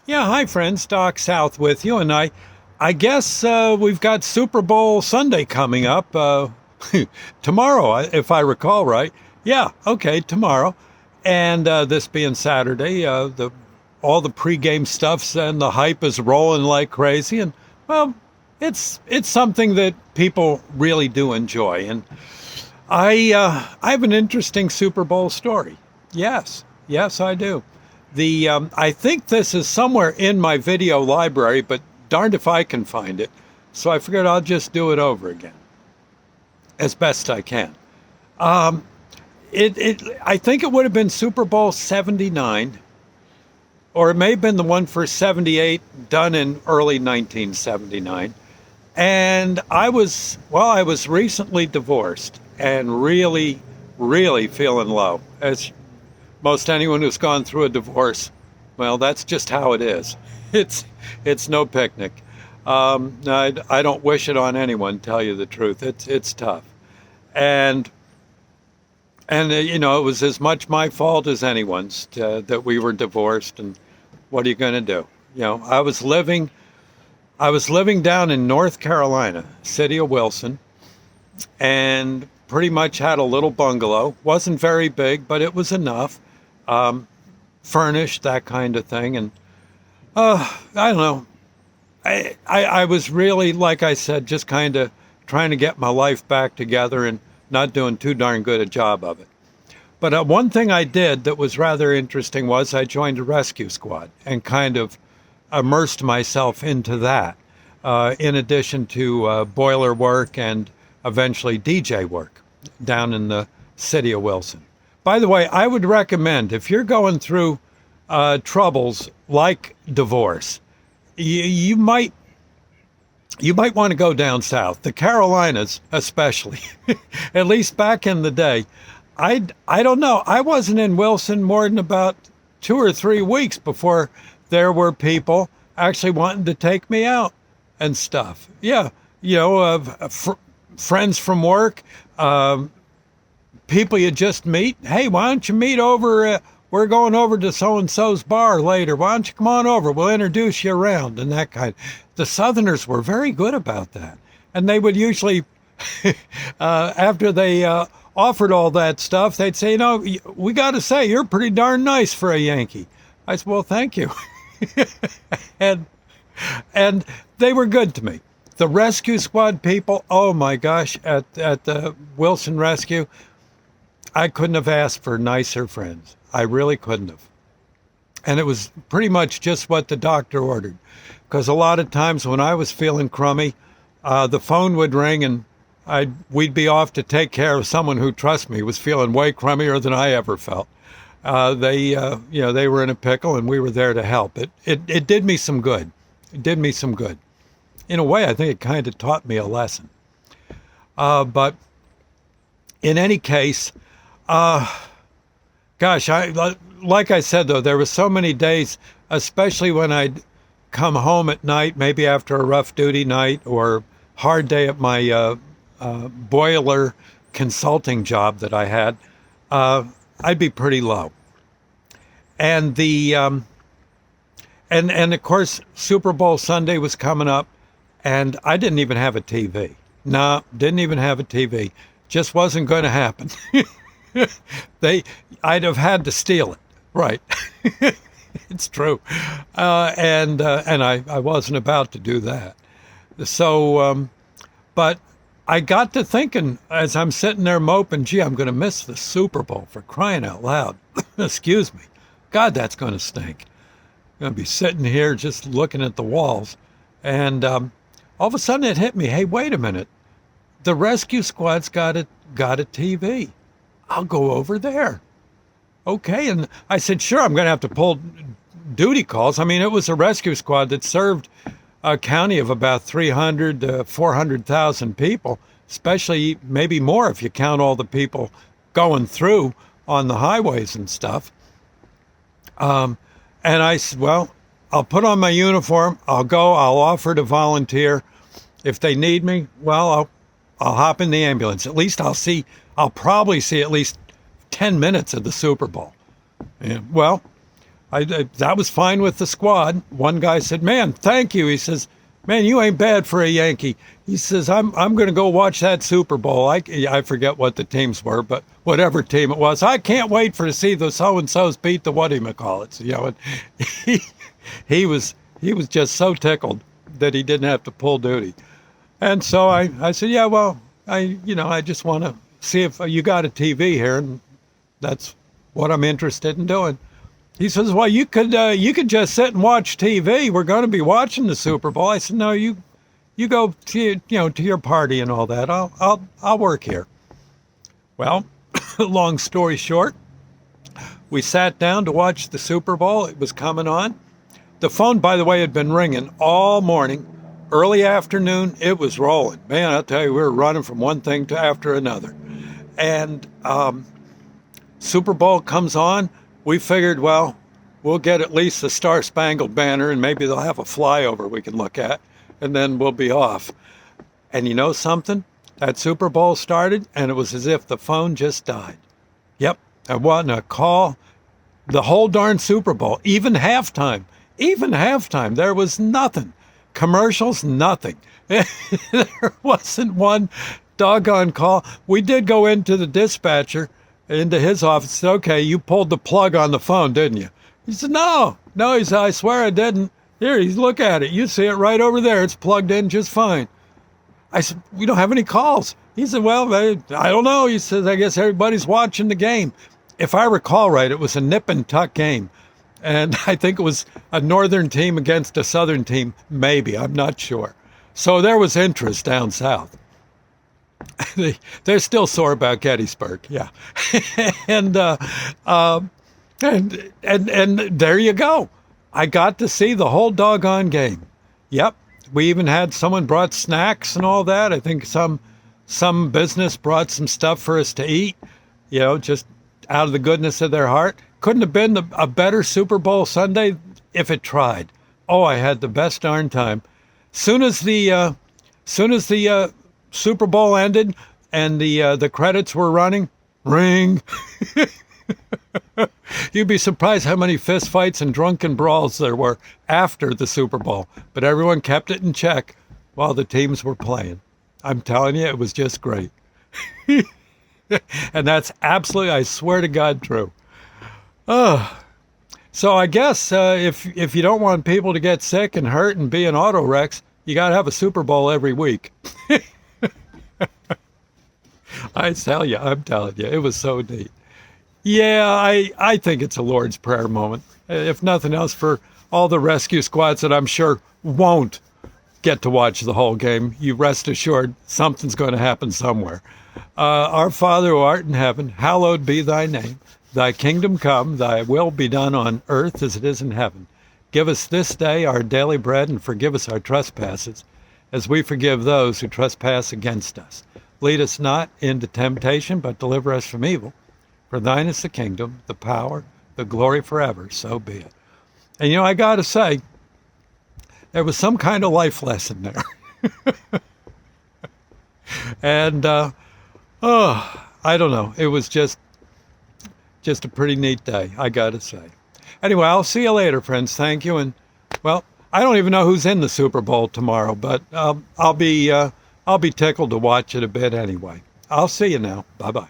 Yeah, hi friends, Doc South with you, and I guess we've got Super Bowl Sunday coming up tomorrow, if I recall right. Yeah, okay, tomorrow, and this being Saturday, the all the pregame stuffs and the hype is rolling like crazy, and well, it's something that people really do enjoy, and I have an interesting Super Bowl story. Yes, I do. I think this is somewhere in my video library, but darned if I can find it. So I figured I'll just do it over again as best I can. I think it would have been Super Bowl 79, or it may have been the one for 78, done in early 1979. And I was recently divorced and really, really feeling low. As most anyone who's gone through a divorce, well, that's just how it is. It's no picnic. I don't wish it on anyone. Tell you the truth, it's tough, and it was as much my fault as anyone's that we were divorced. And what are you going to do? I was living down in North Carolina, city of Wilson, and pretty much had a little bungalow. Wasn't very big, but it was enough. Furnished, that kind of thing. And I don't know. I was really, like I said, just kind of trying to get my life back together and not doing too darn good a job of it. But one thing I did that was rather interesting was I joined a rescue squad and kind of immersed myself into that, in addition to boiler work and eventually DJ work down in the city of Wilson. By the way, I would recommend if you're going through troubles like divorce, you might want to go down south, the Carolinas especially. At least back in the day, I don't know. I wasn't in Wilson more than about 2 or 3 weeks before there were people actually wanting to take me out and stuff. Yeah, friends from work. People you just meet. Hey, why don't you meet over? We're going over to so-and-so's bar later. Why don't you come on over? We'll introduce you around and that kind. The Southerners were very good about that. And they would usually, after they offered all that stuff, they'd say, we got to say, you're pretty darn nice for a Yankee. I said, well, thank you. and they were good to me. The rescue squad people, oh my gosh, at the Wilson Rescue, I couldn't have asked for nicer friends. I really couldn't have. And it was pretty much just what the doctor ordered. Because a lot of times when I was feeling crummy, the phone would ring and we'd be off to take care of someone who, trust me, was feeling way crummier than I ever felt. They were in a pickle and we were there to help. It did me some good. It did me some good. In a way, I think it kind of taught me a lesson. But in any case, like I said, though, there were so many days, especially when I'd come home at night, maybe after a rough duty night or hard day at my boiler consulting job that I had, I'd be pretty low. And and of course, Super Bowl Sunday was coming up, and I didn't even have a TV. No, didn't even have a TV. Just wasn't going to happen. I'd have had to steal it. Right. It's true. And I wasn't about to do that. So, but I got to thinking as I'm sitting there moping, gee, I'm going to miss the Super Bowl, for crying out loud. Excuse me. God, that's going to stink. I'm going to be sitting here just looking at the walls. And all of a sudden it hit me. Hey, wait a minute. The rescue squad's got a TV. I'll go over there. Okay. And I said, sure, I'm going to have to pull duty calls. I mean, it was a rescue squad that served a county of about 300 to 400,000 people, especially maybe more if you count all the people going through on the highways and stuff. And I said, well, I'll put on my uniform. I'll go. I'll offer to volunteer. If they need me, well, I'll hop in the ambulance. At least I'll probably see at least 10 minutes of the Super Bowl. Yeah, well, That was fine with the squad. One guy said, "Man, thank you." He says, "Man, you ain't bad for a Yankee." He says, "I'm going to go watch that Super Bowl. I forget what the teams were, but whatever team it was, I can't wait to see the so and so's beat the whatchamacallits." And he he was just so tickled that he didn't have to pull duty. And so I said, "Yeah, well, I just want to see if you got a TV here, and that's what I'm interested in doing." He says, "Well, you could just sit and watch TV. We're going to be watching the Super Bowl." I said, "No, you go to your party and all that. I'll work here." Well, long story short, we sat down to watch the Super Bowl. It was coming on. The phone, by the way, had been ringing all morning. Early afternoon, it was rolling. Man, I'll tell you, we were running from one thing to after another. And Super Bowl comes on. We figured, well, we'll get at least the Star Spangled Banner, and maybe they'll have a flyover we can look at, and then we'll be off. And you know something? That Super Bowl started, and it was as if the phone just died. Yep, there wasn't a call. The whole darn Super Bowl, even halftime, there was nothing. Commercials, nothing. There wasn't one doggone call. We did go into the dispatcher, into his office, said, "Okay, you pulled the plug on the phone, didn't you?" He said, No. He said, "I swear I didn't. Here, look at it. You see it right over there. It's plugged in just fine." I said, "We don't have any calls." He said, "Well, I don't know." He says, "I guess everybody's watching the game." If I recall right, it was a nip and tuck game. And I think it was a northern team against a southern team, maybe. I'm not sure. So there was interest down south. They're still sore about Gettysburg, yeah. and there you go. I got to see the whole doggone game. Yep. We even had someone brought snacks and all that. I think some business brought some stuff for us to eat, just out of the goodness of their heart. Couldn't have been a better Super Bowl Sunday if it tried. Oh, I had the best darn time. Soon as the Super Bowl ended and the credits were running, ring. You'd be surprised how many fistfights and drunken brawls there were after the Super Bowl. But everyone kept it in check while the teams were playing. I'm telling you, it was just great. And that's absolutely, I swear to God, true. So I guess if you don't want people to get sick and hurt and be in auto wrecks, you got to have a Super Bowl every week. I'm telling you, it was so neat. Yeah, I think it's a Lord's Prayer moment. If nothing else, for all the rescue squads that I'm sure won't get to watch the whole game, you rest assured something's going to happen somewhere. Our Father who art in heaven, hallowed be thy name. Thy kingdom come, thy will be done on earth as it is in heaven. Give us this day our daily bread, and forgive us our trespasses, as we forgive those who trespass against us. Lead us not into temptation, but deliver us from evil. For thine is the kingdom, the power, the glory forever, so be it. And I got to say, there was some kind of life lesson there. And, I don't know. It was just a pretty neat day, I got to say. Anyway, I'll see you later, friends. Thank you. And, well, I don't even know who's in the Super Bowl tomorrow, but I'll be tickled to watch it a bit anyway. I'll see you now. Bye-bye.